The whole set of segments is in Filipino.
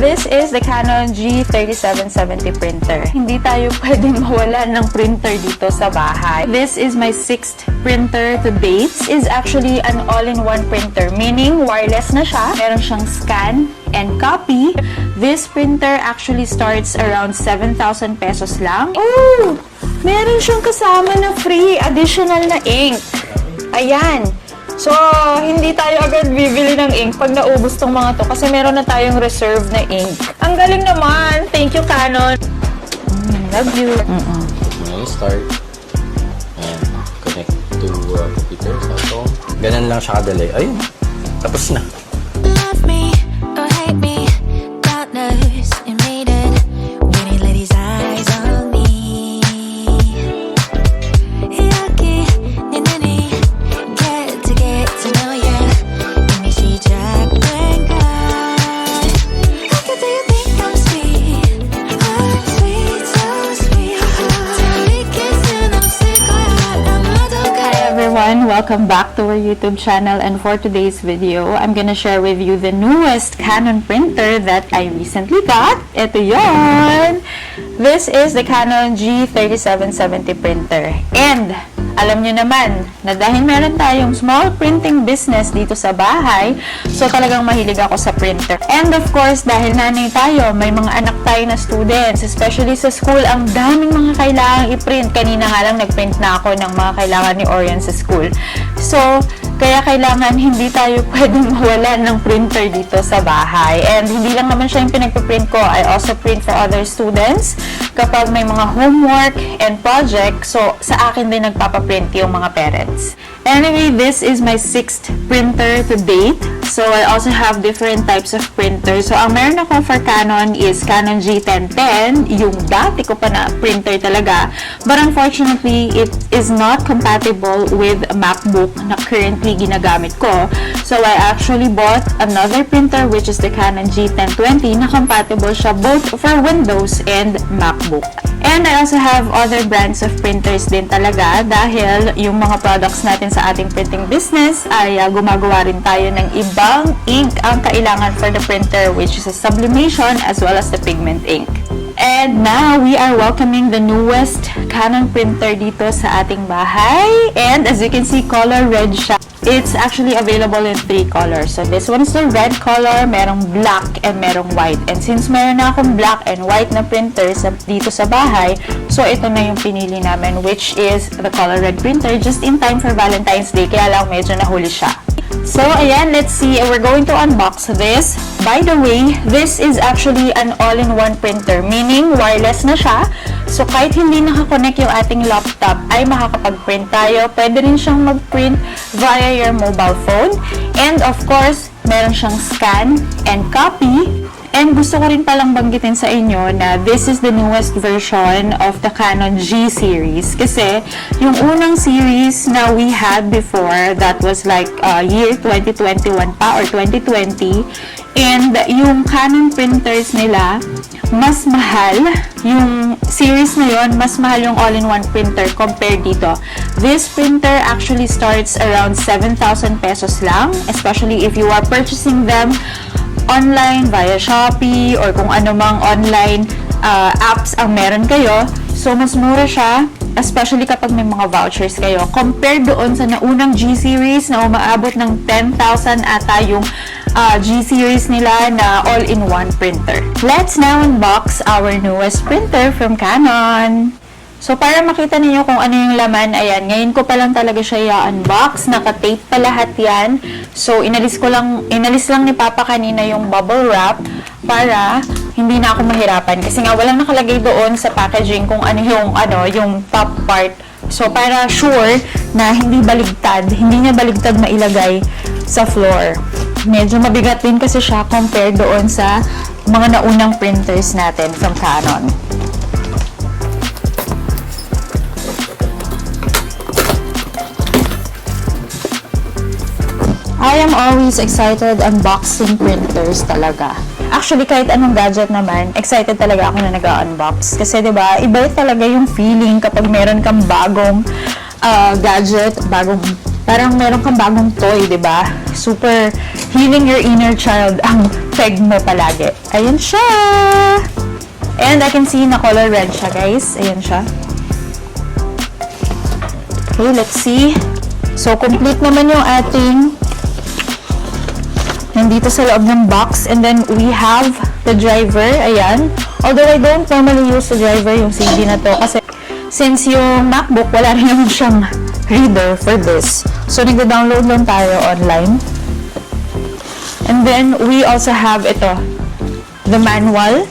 This is the Canon G3770 printer. Hindi tayo pwedeng mawala ng printer dito sa bahay. This is my 6th printer to date. This is actually an all-in-one printer, meaning wireless na siya. Meron siyang scan and copy. This printer actually starts around 7,000 pesos lang. Oh! Meron siyang kasama na free additional na ink. Ayan. So, hindi tayo agad bibili ng ink pag naubos tong mga to kasi meron na tayong reserve na ink. Ang galing naman! Thank you, Canon! Love you! Okay, start. And connect to computer, cellphone. Ganun lang siya kadali. Ayun, tapos na. Love me or hate me, partners in maiden. We need ladies' eyes on me. Yucky, ninini, get to know ya. Let me see Jack and God. How do you think I'm sweet? I'm sweet, so sweet. Till we kiss and I'm sick of your heart. I'm not okay. Hi everyone! Welcome back to our YouTube channel, and for today's video, I'm gonna share with you the newest Canon printer that I recently got. Ito yon! This is the Canon G3770 printer. And alam nyo naman na dahil meron tayong small printing business dito sa bahay, so talagang mahilig ako sa printer. And of course, dahil nanay tayo, may mga anak tayo na students, especially sa school, ang daming mga kailangang i-print. Kanina nga lang nag-print na ako ng mga kailangan ni Orion sa school. So, kaya kailangan hindi tayo pwedeng mawalan ng printer dito sa bahay. And hindi lang naman siya yung pinagpiprint ko. I also print for other students kapag may mga homework and project. So, sa akin din nagpapaprint yung mga parents. Anyway, this is my 6th printer to date. So, I also have different types of printers. So, ang meron ako for Canon is Canon G1010, yung dati ko pa na printer talaga. But unfortunately, it is not compatible with a MacBook na currently ginagamit ko. So, I actually bought another printer which is the Canon G1020 na compatible siya both for Windows and MacBook. And I also have other brands of printers din talaga dahil yung mga products natin sa ating printing business ay gumagawa rin tayo ng ibang ink ang kailangan for the printer, which is a sublimation as well as the pigment ink. And now, we are welcoming the newest Canon printer dito sa ating bahay. And as you can see, color red siya. It's actually available in 3 colors. So this one is the red color, merong black, and merong white. And since meron na akong black and white na printer dito sa bahay, so ito na yung pinili namin, which is the color red printer, just in time for Valentine's Day, kaya lang medyo nahuli siya. So, ayan, let's see. We're going to unbox this. By the way, this is actually an all-in-one printer, meaning wireless na siya. So, kahit hindi nakakonect yung ating laptop, ay makakapag-print tayo. Pwede rin siyang mag-print via your mobile phone. And of course, meron siyang scan and copy. And gusto ko rin palang banggitin sa inyo na this is the newest version of the Canon G series. Kasi yung unang series na we had before, that was like year 2021 pa or 2020. And yung Canon printers nila, mas mahal. Yung series na yon, mas mahal yung all-in-one printer compared dito. This printer actually starts around 7,000 pesos lang, especially if you are purchasing them online via Shopee or kung ano mang online apps ang meron kayo. So, mas mura siya, especially kapag may mga vouchers kayo. Compared doon sa naunang G-series na umaabot ng 10,000 ata yung G-series nila na all-in-one printer. Let's now unbox our newest printer from Canon. So, para makita niyo kung ano yung laman, ayan, ngayon ko pa lang talaga siya i-unbox. Naka-tape pa lahat yan. So, inalis lang ni Papa kanina yung bubble wrap para hindi na ako mahirapan. Kasi nga, walang nakalagay doon sa packaging kung yung top part. So, para sure na hindi niya baligtad mailagay sa floor. Medyo mabigat din kasi siya compared doon sa mga naunang printers natin from Canon. I am always excited unboxing printers talaga. Actually, kahit anong gadget naman, excited talaga ako na nag-unbox. Kasi, diba, iba talaga yung feeling kapag meron kang bagong gadget, parang meron kang bagong toy, diba? Super healing your inner child ang peg mo palagi. Ayan siya! And I can see na color red siya, guys. Ayan siya. Okay, let's see. So, complete naman yung ating nandito sa loob ng box. And then, we have the driver. Ayan. Although, I don't normally use the driver, yung CD na to. Kasi, since yung MacBook, wala rin naman siyang reader for this. So, nagda-download lang tayo online. And then, we also have ito, the manual,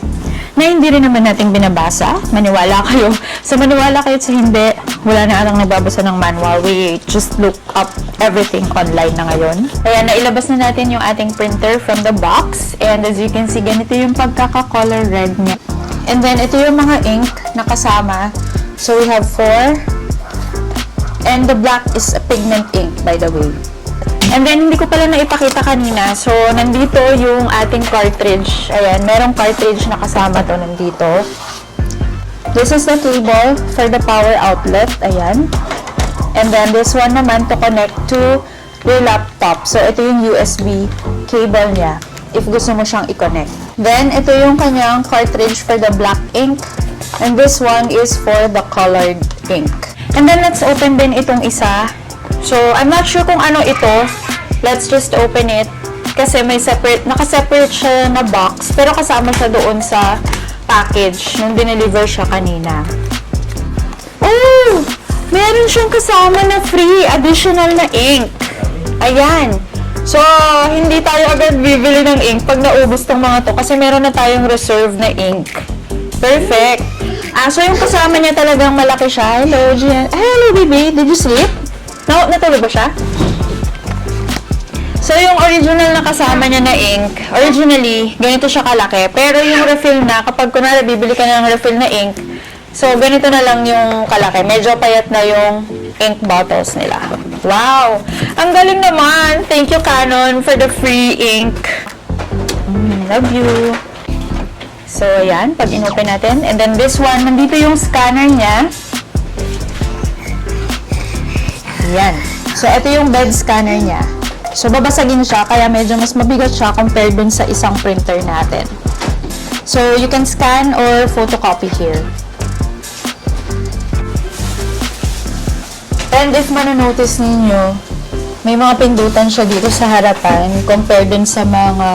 na hindi rin naman natin binabasa. Maniwala kayo. So, maniwala kayo sa hindi, wala na atang nagbabasa ng manual. We just look up everything online na ngayon. Kaya nailabas na natin yung ating printer from the box. And as you can see, ganito yung pagkaka-color red niya. And then, ito yung mga ink na kasama. So, we have 4. And the black is a pigment ink, by the way. And then, hindi ko pala naipakita kanina. So, nandito yung ating cartridge. Ayan, merong cartridge na kasama to nandito. This is the cable for the power outlet. Ayan. And then, this one naman to connect to your laptop. So, ito yung USB cable niya if gusto mo siyang i-connect. Then, ito yung kanyang cartridge for the black ink. And this one is for the colored ink. And then, let's open din itong isa. So, I'm not sure kung ano ito. Let's just open it. Kasi may separate, naka-separate siya na box. Pero kasama siya doon sa package nung dineliver siya kanina. Oh! Meron siyang kasama na free additional na ink. Ayan. So, hindi tayo agad bibili ng ink pag naubos tong mga to. Kasi meron na tayong reserve na ink. Perfect. So yung kasama niya talagang malaki siya. Hello, Gian. Hello, baby. Did you sleep? No, natulog ba siya? So, yung original na kasama niya na ink, originally, ganito siya kalaki. Pero yung refill na, kapag kunwari bibili ka ng refill na ink, so, ganito na lang yung kalaki. Medyo payat na yung ink bottles nila. Wow! Ang galing naman! Thank you, Canon, for the free ink. Love you! So, ayan, pag inopen natin. And then this one, nandito yung scanner niya. Ayan. So, ito yung bed scanner niya. So, babasagin siya, kaya medyo mas mabigat siya compared dun sa isang printer natin. So, you can scan or photocopy here. And if manonotice ninyo, may mga pindutan siya dito sa harapan compared dun sa mga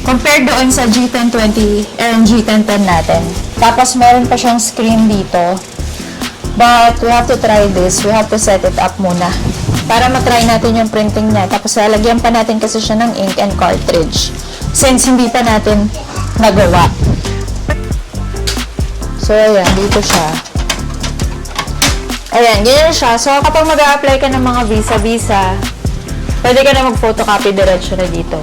compared doon sa G1020 and G1010 natin. Tapos, meron pa siyang screen dito. But, we have to try this. We have to set it up muna. Para matry natin yung printing niya. Tapos, lalagyan pa natin kasi siya ng ink and cartridge. Since hindi pa natin nagawa. So, ayan. Dito siya. Ayan. Ganyan siya. So, kapag mag-a-apply ka ng mga visa, pwede ka na mag-photocopy diretso na dito.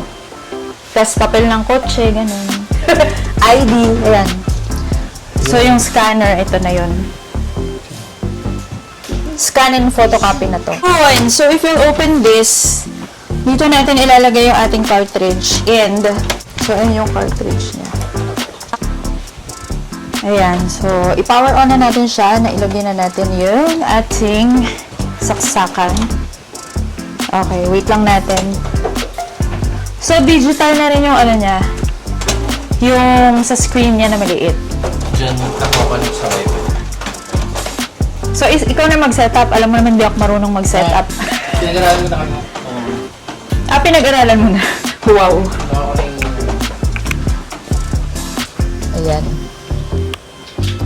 Tapos, papel ng kotse, ganun. ID. Ayan. So, yung scanner, ito na yun. Scan and photocopy na to. Fine. So, if you'll open this, dito natin ilalagay yung ating cartridge. And, so, ayun yung cartridge niya. Ayan. So, i-power on na natin siya. Nailagay na natin yung ating saksakan. Okay, wait lang natin. So, digital na rin yung ano niya. Yung sa screen niya na maliit. Diyan, nakapalit sa wifi. So, ikaw na mag-setup. Alam mo naman, di ako marunong mag-setup. Pinag-aralan mo na kami. Pinag-aralan mo na. Wow. Ayan.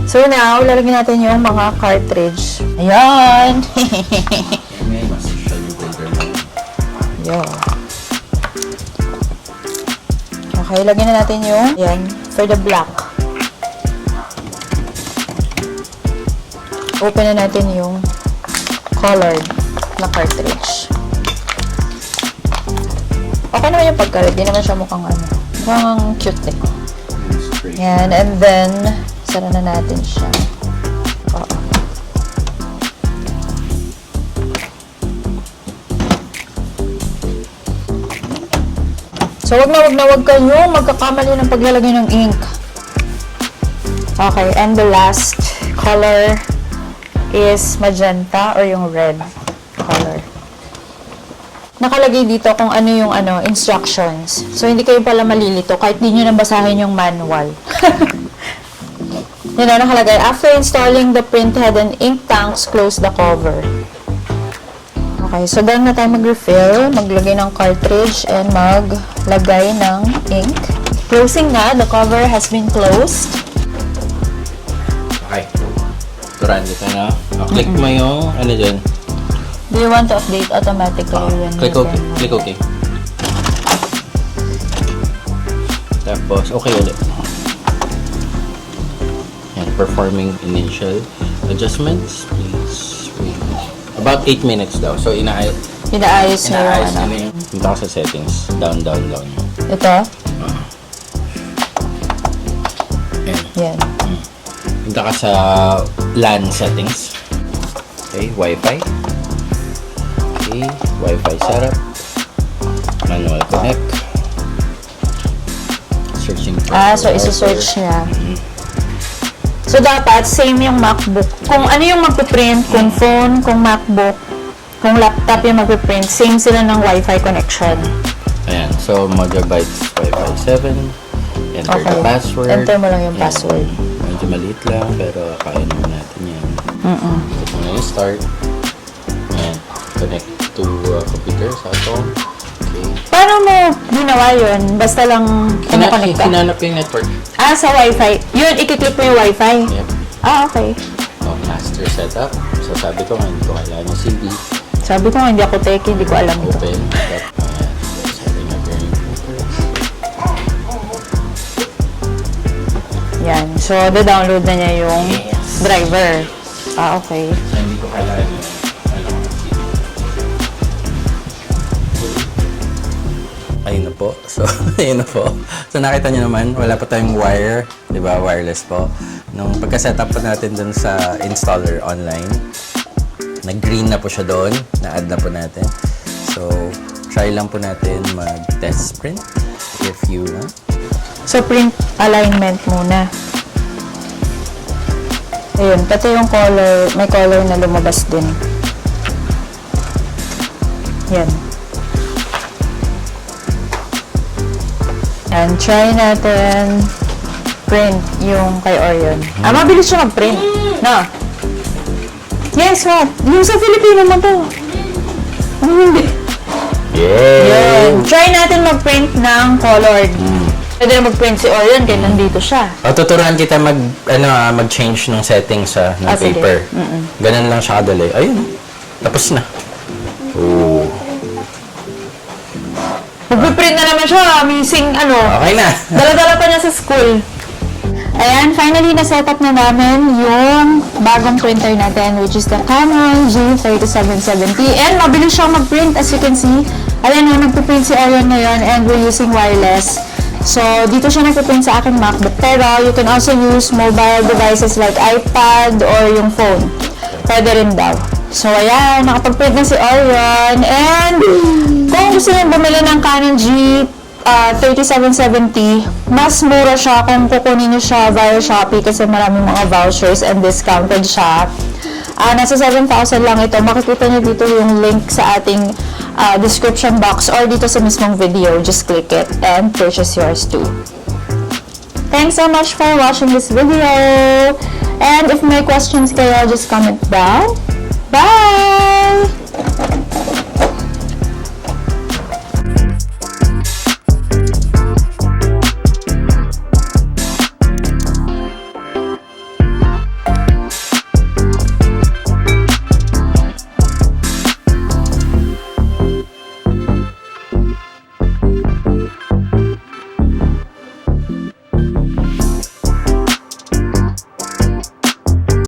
So, now, lalagyan natin yung mga cartridge. Ayan! May mas social yung printer mo. Ayan. Okay, lagyan na natin yung, ayan, for the black. Open na natin yung colored na cartridge. Okay naman yung pagka-red. Di naman siya mukhang ano. Mukhang cute eh. Yan. And then, sara na natin siya. Oo. So, wag kayo magkakamali ng paglalagay ng ink. Okay. And the last color is magenta or yung red color. nakalagay dito kung ano yung instructions. So, hindi kayo pala malilito kahit di nyo nabasahin yung manual. Yun na nakalagay. After installing the printhead and ink tanks, close the cover. Okay, so done na tayo mag-refill, maglagay ng cartridge, and maglagay ng ink. Closing na, the cover has been closed. Okay. Turan dito na. Click mo yung, ano dyan? Do you want to update automatically? When Click you OK. can- Click OK. Tapos, okay ulit. Yan, performing initial adjustments. Please wait. About 8 minutes daw. So, Inaayos na yung inaayos na yung punta ko sa settings. Down. Ito? Yan. Yan. Punta ka sa LAN settings. Okay, Wi-Fi. Okay, Wi-Fi setup. Manual connect. Searching for So isi-search niya. So, dapat same yung MacBook. Kung ano yung magpiprint, kung phone, kung MacBook, kung laptop yung magpiprint, same sila ng Wi-Fi connection. Ayan, so Mojabytes Wi-Fi 7. Enter the Okay. password. Enter mo lang yung Ayan. password. Medyo maliit lang, pero kaya naman natin yan. Click mo na yung start. Ayan, connect to computer sa phone. Okay. Paano mo ginawa yun? Basta lang connect ka? Hinanap yung network. Sa Wi-Fi. Yun, ikiklik mo yung Wi-Fi. Yep. Okay. Oh, master setup. So sabi ko nga, hindi ko kailangan yung CD. Sabi ko nga, hindi ako tech, hindi ko alam ito. Open. Ayan. Setting up your computer. Yan. So, download na niya yung driver. Okay. So hindi ko kailangan yung CD. Ayun na po. So, ayun na po. So, nakita nyo naman, wala pa tayong wire. Di ba? Wireless po. Nung pagka-setup po natin dun sa installer online, nag-green na po siya doon. Na-add na po natin. So, try lang po natin mag-test print if you want. So, print alignment muna. Ayun, pati yung color, may color na lumabas din. Yan. And try natin print yung kay Orion. Mabilis siya mag-print. No? Yes, what? Yung sa Filipino mo to. Ano hindi? Yun. Try natin mag-print ng colored. Pwede na mag-print si Orion kaya nandito siya. O, tuturuan kita mag-change ng settings ng sige. paper. Ganun lang siya kadali. Ayun. Tapos na. Oh. Magpiprint na naman siya. Amazing, Okay na. Dala-dala pa niya sa school. Ayan, finally na-set up na namin yung bagong printer natin, which is the Canon G3770. And mabilis siyang mag-print, as you can see. Ayan, nagpiprint si Orion ngayon and we're using wireless. So, dito siya nagpiprint sa aking MacBook. Pero, you can also use mobile devices like iPad or yung phone. Pwede rin daw. So, ayan, nakapag-print na si Orion. And, kung gusto nyo bumili ng Canon G3770, mas mura siya kung kukunin nyo siya via Shopee kasi maraming mga vouchers and discounted siya. Nasa 7,000 lang ito. Makikita nyo dito yung link sa ating description box or dito sa mismong video. Just click it and purchase yours too. Thanks so much for watching this video. And if may questions kayo, just comment down. Bye!